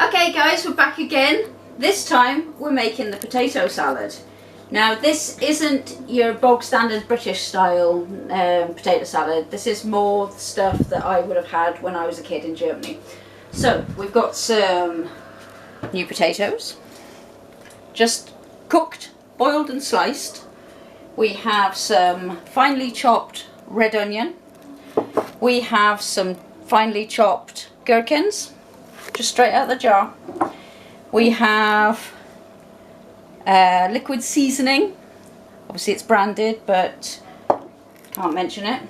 Okay guys, we're back again. This time we're making the potato salad. Now this isn't your bog standard British style potato salad. This is more stuff that I would have had when I was a kid in Germany. So we've got some new potatoes, just cooked, boiled and sliced. We have some finely chopped red onion. We have some finely chopped gherkins, just straight out of the jar. We have liquid seasoning. Obviously it's branded, but can't mention it.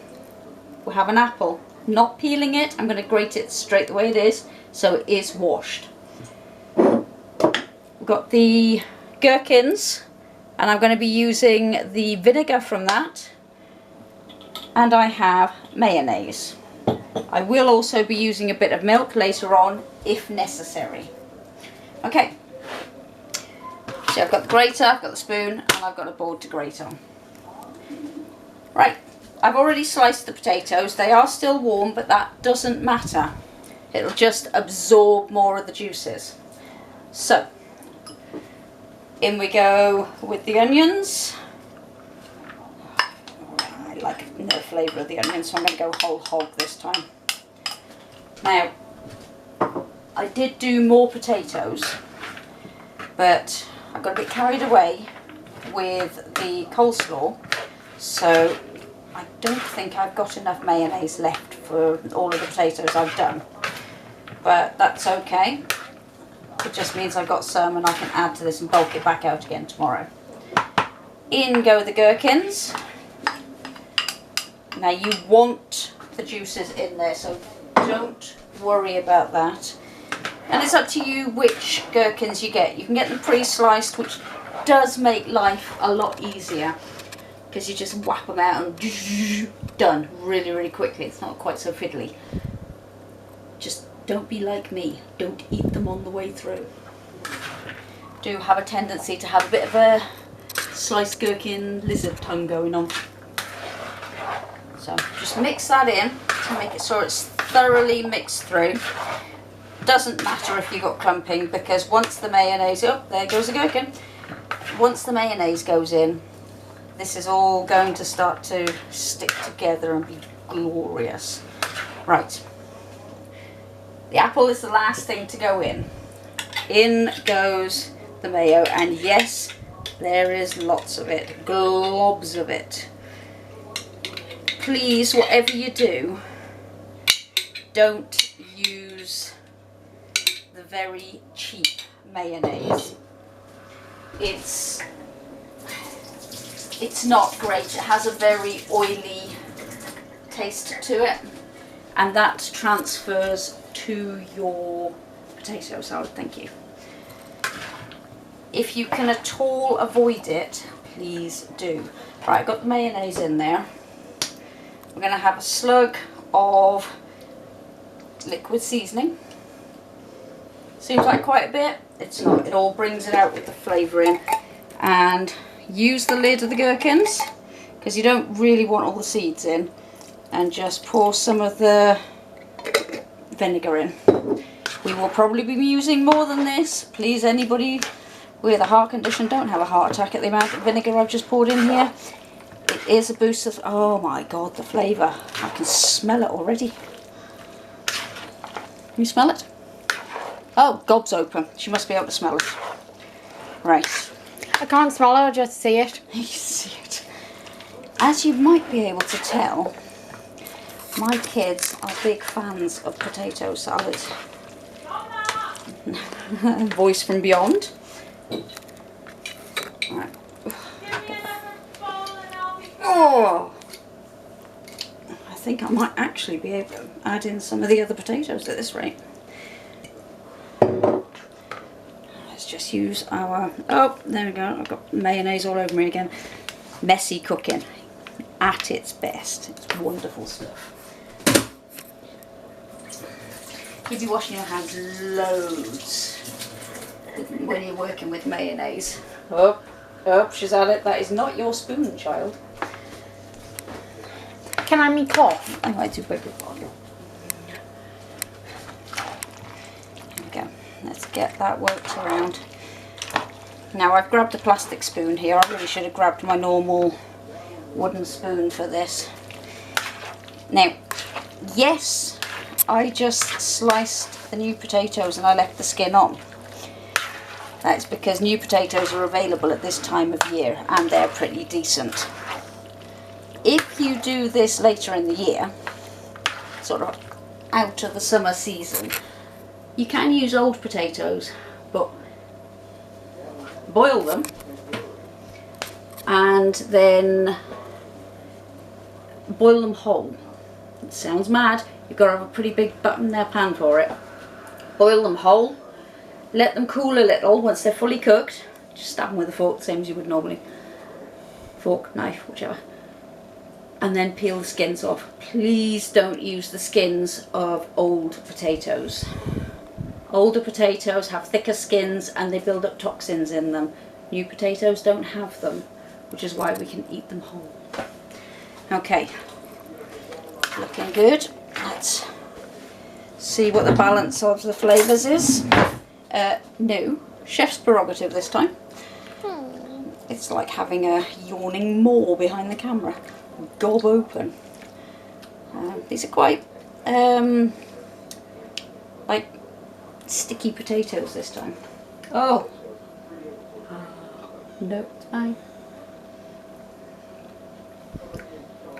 We have an apple. Not peeling it, I'm going to grate it straight the way it is, so it is washed. We've got the gherkins, and I'm going to be using the vinegar from that. And I have mayonnaise. I will also be using a bit of milk later on if necessary. Okay, so I've got the grater, I've got the spoon, and I've got a board to grate on. Right, I've already sliced the potatoes. They are still warm, but that doesn't matter. It'll just absorb more of the juices. So, in we go with the onions. I like the flavour of the onions, so I'm going to go whole hog this time. Now, I did do more potatoes, but I got a bit carried away with the coleslaw, so I don't think I've got enough mayonnaise left for all of the potatoes I've done. But that's okay. It just means I've got some and I can add to this and bulk it back out again tomorrow. In go the gherkins. Now you want the juices in there, so don't worry about that. And it's up to you which gherkins you get. You can get them pre-sliced, which does make life a lot easier, because you just whap them out and done really, really quickly. It's not quite so fiddly. Just don't be like me. Don't eat them on the way through. Do have a tendency to have a bit of a sliced gherkin lizard tongue going on. So just mix that in to make it so it's thoroughly mixed through. Doesn't matter if you got clumping, because once the mayonnaise, oh, there goes the gherkin. Once the mayonnaise goes in, this is all going to start to stick together and be glorious. Right. The apple is the last thing to go in. In goes the mayo, and yes, there is lots of it, globs of it. Please, whatever you do, don't use the very cheap mayonnaise. It's not great. It has a very oily taste to it, and that transfers to your potato salad. Thank you. If you can at all avoid it, please do. Right, I've got the mayonnaise in there. We're going to have a slug of liquid seasoning. Seems like quite a bit. It's not. It all brings it out with the flavouring. And use the lid of the gherkins, because you don't really want all the seeds in. And just pour some of the vinegar in. We will probably be using more than this. Please, anybody with a heart condition, don't have a heart attack at the amount of vinegar I've just poured in here. It is a boost of, oh my god, the flavour. I can smell it already. Can you smell it? Oh, gob's open. She must be able to smell it. Right. I can't smell it, I just see it. You see it. As you might be able to tell, my kids are big fans of potato salad. Voice from beyond. Right. Oh! I think I might actually be able to add in some of the other potatoes at this rate. Let's just use our... Oh, there we go. I've got mayonnaise all over me again. Messy cooking at its best. It's wonderful stuff. You'll be washing your hands loads when you're working with mayonnaise. Oh, she's at it. That is not your spoon, child. Can I make off? I do beg your pardon. There we go. let's get that worked around. Now I've grabbed a plastic spoon here. I really should have grabbed my normal wooden spoon for this. Now, yes, I just sliced the new potatoes and I left the skin on. That's because new potatoes are available at this time of year and they're pretty decent. If you do this later in the year, sort of out of the summer season, you can use old potatoes, but boil them and then boil them whole. It sounds mad, you've got to have a pretty big button there pan for it. Boil them whole, let them cool a little. Once they're fully cooked, just stab them with a fork, same as you would normally. Fork, knife, whichever. And then peel the skins off. Please don't use the skins of old potatoes. Older potatoes have thicker skins and they build up toxins in them. New potatoes don't have them, which is why we can eat them whole. Okay, looking good. Let's see what the balance of the flavours is. No, chef's prerogative this time. It's like having a yawning maw behind the camera. Gob open. These are quite like sticky potatoes this time. Oh, no, it's fine.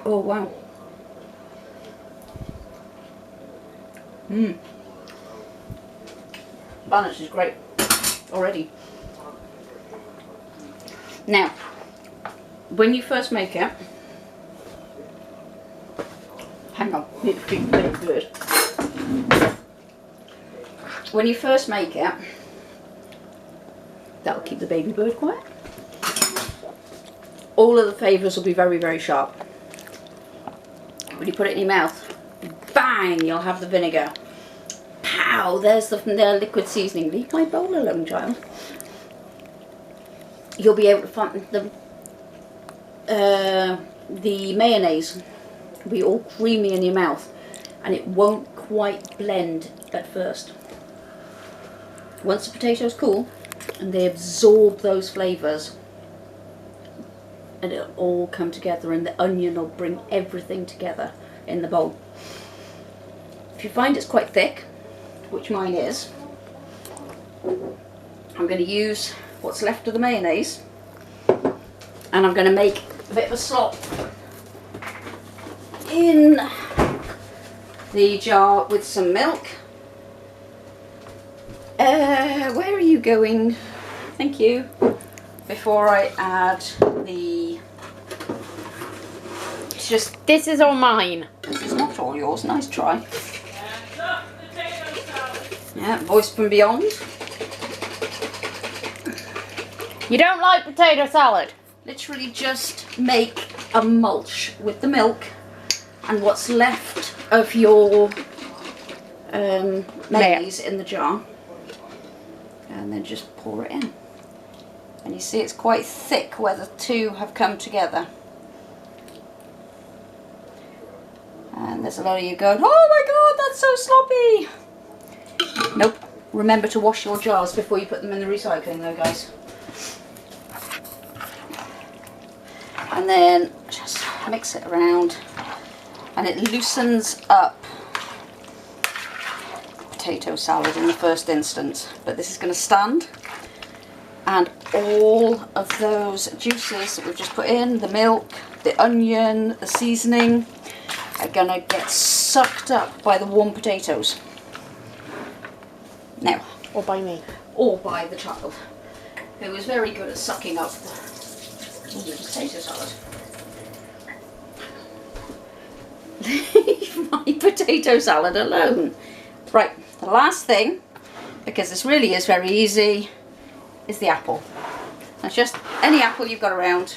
Oh wow. Balance is great already. Now, when you first make it, hang on, need to feed the baby bird. When you first make it, that'll keep the baby bird quiet. All of the flavours will be very, very sharp. When you put it in your mouth, bang, you'll have the vinegar. Pow, there's the liquid seasoning. Leave my bowl alone, child. You'll be able to find the mayonnaise will be all creamy in your mouth and it won't quite blend at first. Once the potatoes cool and they absorb those flavours, and it'll all come together and the onion will bring everything together in the bowl. If you find it's quite thick, which mine is, I'm going to use what's left of the mayonnaise and I'm going to make a bit of a slop in the jar with some milk. Where are you going? Thank you. Before I add the... It's just... This is all mine. This is not all yours. Nice try. Yeah, voice from beyond. You don't like potato salad? Literally just make a mulch with the milk and what's left of your mayonnaise in the jar, and then just pour it in. And you see it's quite thick where the two have come together. And there's a lot of you going, oh my god, that's so sloppy. Nope. Remember to wash your jars before you put them in the recycling though, guys. And then just mix it around and it loosens up potato salad in the first instance. But this is going to stand and all of those juices that we've just put in, the milk, the onion, the seasoning, are going to get sucked up by the warm potatoes. Now, Or by me? or by the child, who is very good at sucking up the potato salad. Leave my potato salad alone. Right, the last thing, because this really is very easy, is the apple. That's just any apple you've got around.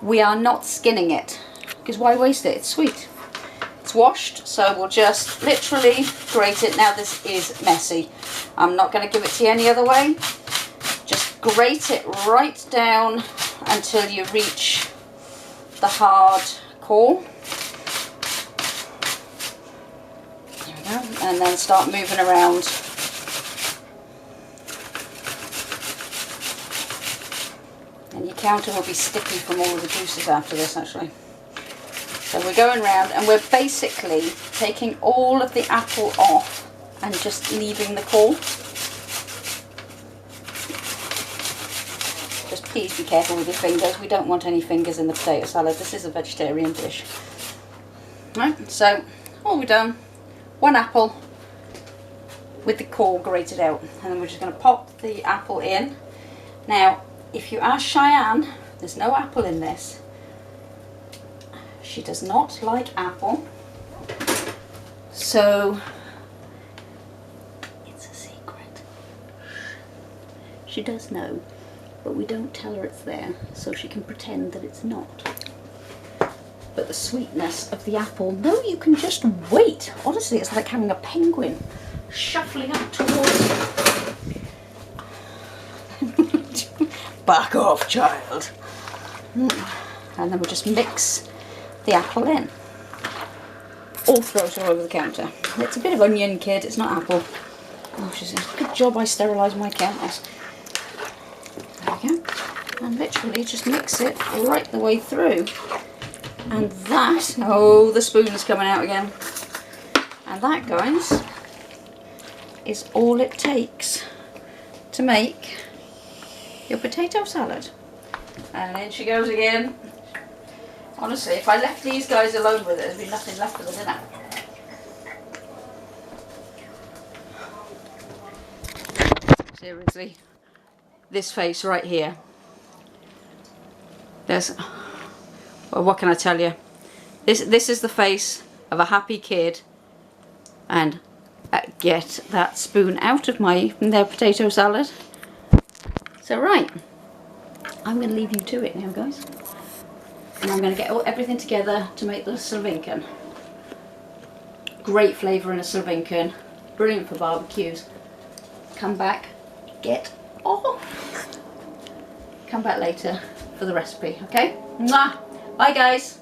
We are not skinning it, because why waste it? It's sweet. It's washed, so we'll just literally grate it. Now this is messy. I'm not going to give it to you any other way. Just grate it right down until you reach the hard core. There we go. And then start moving around counter will be sticky from all of the juices after this actually. So we're going round and we're basically taking all of the apple off and just leaving the core. Just please be careful with your fingers. We don't want any fingers in the potato salad. This is a vegetarian dish. Right, so all we've done, one apple with the core grated out, and then we're just going to pop the apple in. Now, if you ask Cheyenne, there's no apple in this. She does not like apple, so it's a secret. She does know, but we don't tell her it's there, so she can pretend that it's not. But the sweetness of the apple, no, you can just wait. Honestly, it's like having a penguin shuffling up towards you. Back off, child. And then we'll just mix the apple in. Or throw it all over the counter. It's a bit of onion, kid, it's not apple. Oh, she says, good job I sterilised my counters. There we go. And literally just mix it right the way through. And that, oh, the spoon's coming out again. And that, guys, is all it takes to make your potato salad. And in she goes again. Honestly, if I left these guys alone with it, there'd be nothing left for the dinner. Seriously, this face right here. There's, well, what can I tell you? This is the face of a happy kid. And get that spoon out of their potato salad. So right, I'm going to leave you to it now, guys. And I'm going to get everything together to make the Sylvinken. Great flavour in a Sylvinken. Brilliant for barbecues. Come back, come back later for the recipe, okay? Mwah! Bye, guys.